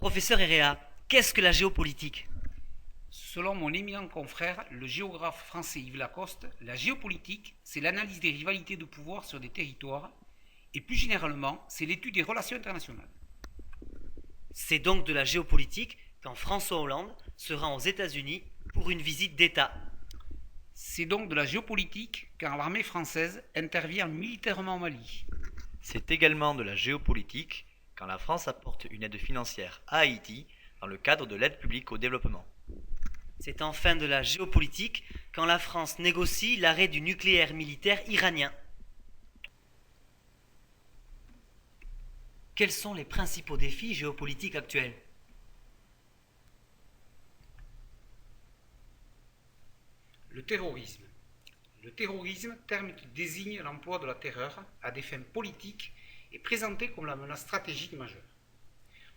Professeur Herrera, qu'est-ce que la géopolitique? Selon mon éminent confrère, le géographe français Yves Lacoste, la géopolitique, c'est l'analyse des rivalités de pouvoir sur des territoires, et plus généralement, c'est l'étude des relations internationales. C'est donc de la géopolitique quand François Hollande se rend aux États-Unis pour une visite d'État. C'est donc de la géopolitique quand l'armée française intervient militairement au Mali. C'est également de la géopolitique quand la France apporte une aide financière à Haïti dans le cadre de l'aide publique au développement. C'est enfin de la géopolitique quand la France négocie l'arrêt du nucléaire militaire iranien. Quels sont les principaux défis géopolitiques actuels? Le terrorisme. Le terrorisme, terme qui désigne l'emploi de la terreur à des fins politiques, est présenté comme la menace stratégique majeure.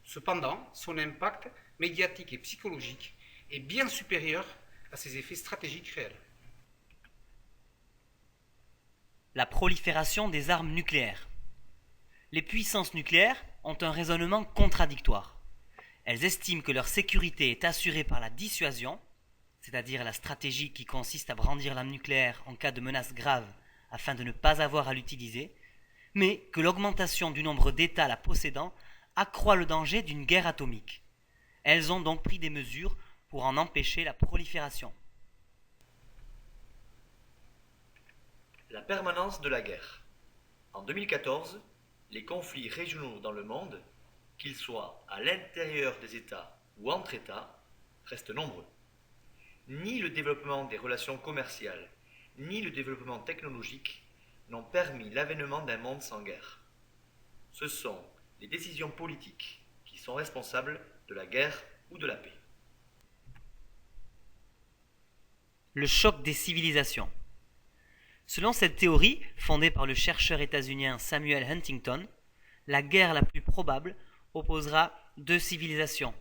Cependant, son impact médiatique et psychologique est bien supérieur à ses effets stratégiques réels. La prolifération des armes nucléaires. Les puissances nucléaires ont un raisonnement contradictoire. Elles estiment que leur sécurité est assurée par la dissuasion, c'est-à-dire la stratégie qui consiste à brandir l'arme nucléaire en cas de menace grave afin de ne pas avoir à l'utiliser, mais que l'augmentation du nombre d'États la possédant accroît le danger d'une guerre atomique. Elles ont donc pris des mesures pour en empêcher la prolifération. La permanence de la guerre. En 2014, les conflits régionaux dans le monde, qu'ils soient à l'intérieur des États ou entre États, restent nombreux. Ni le développement des relations commerciales, ni le développement technologique n'ont permis l'avènement d'un monde sans guerre. Ce sont les décisions politiques qui sont responsables de la guerre ou de la paix. Le choc des civilisations. Selon cette théorie, fondée par le chercheur états-unien Samuel Huntington, la guerre la plus probable opposera deux civilisations,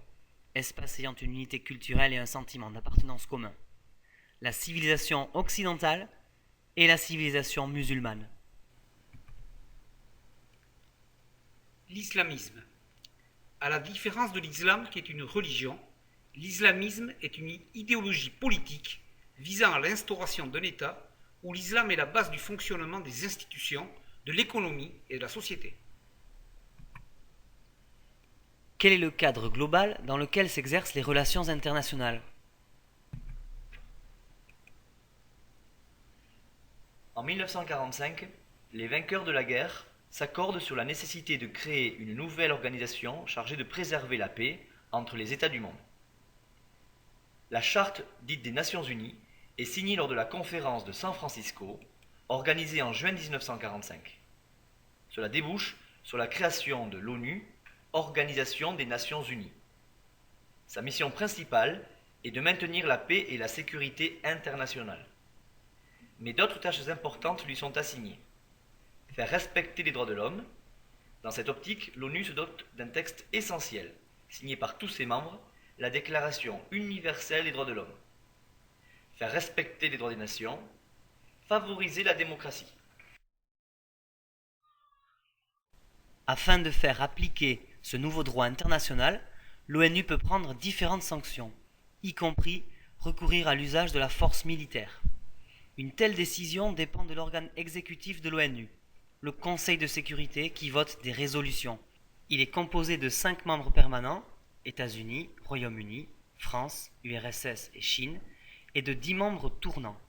espace ayant une unité culturelle et un sentiment d'appartenance commun, la civilisation occidentale et la civilisation musulmane. L'islamisme. À la différence de l'islam qui est une religion, l'islamisme est une idéologie politique visant à l'instauration d'un État où l'islam est la base du fonctionnement des institutions, de l'économie et de la société. Quel est le cadre global dans lequel s'exercent les relations internationales? En 1945, les vainqueurs de la guerre s'accordent sur la nécessité de créer une nouvelle organisation chargée de préserver la paix entre les États du monde. La charte dite des Nations Unies est signée lors de la conférence de San Francisco, organisée en juin 1945. Cela débouche sur la création de l'ONU, Organisation des Nations Unies. Sa mission principale est de maintenir la paix et la sécurité internationale. Mais d'autres tâches importantes lui sont assignées. Faire respecter les droits de l'homme. Dans cette optique, l'ONU se dote d'un texte essentiel, signé par tous ses membres, la Déclaration universelle des droits de l'homme. Faire respecter les droits des nations. Favoriser la démocratie. Afin de faire appliquer ce nouveau droit international, l'ONU peut prendre différentes sanctions, y compris recourir à l'usage de la force militaire. Une telle décision dépend de l'organe exécutif de l'ONU, le Conseil de sécurité qui vote des résolutions. Il est composé de 5 membres permanents, États-Unis, Royaume-Uni, France, URSS et Chine, et de 10 membres tournants.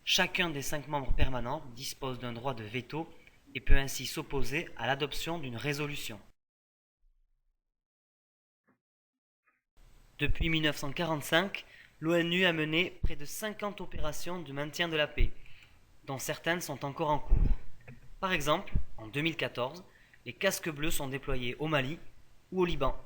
Chacun des 5 membres permanents dispose d'un droit de veto et peut ainsi s'opposer à l'adoption d'une résolution. Depuis 1945, l'ONU a mené près de 50 opérations de maintien de la paix, dont certaines sont encore en cours. Par exemple, en 2014, les casques bleus sont déployés au Mali ou au Liban.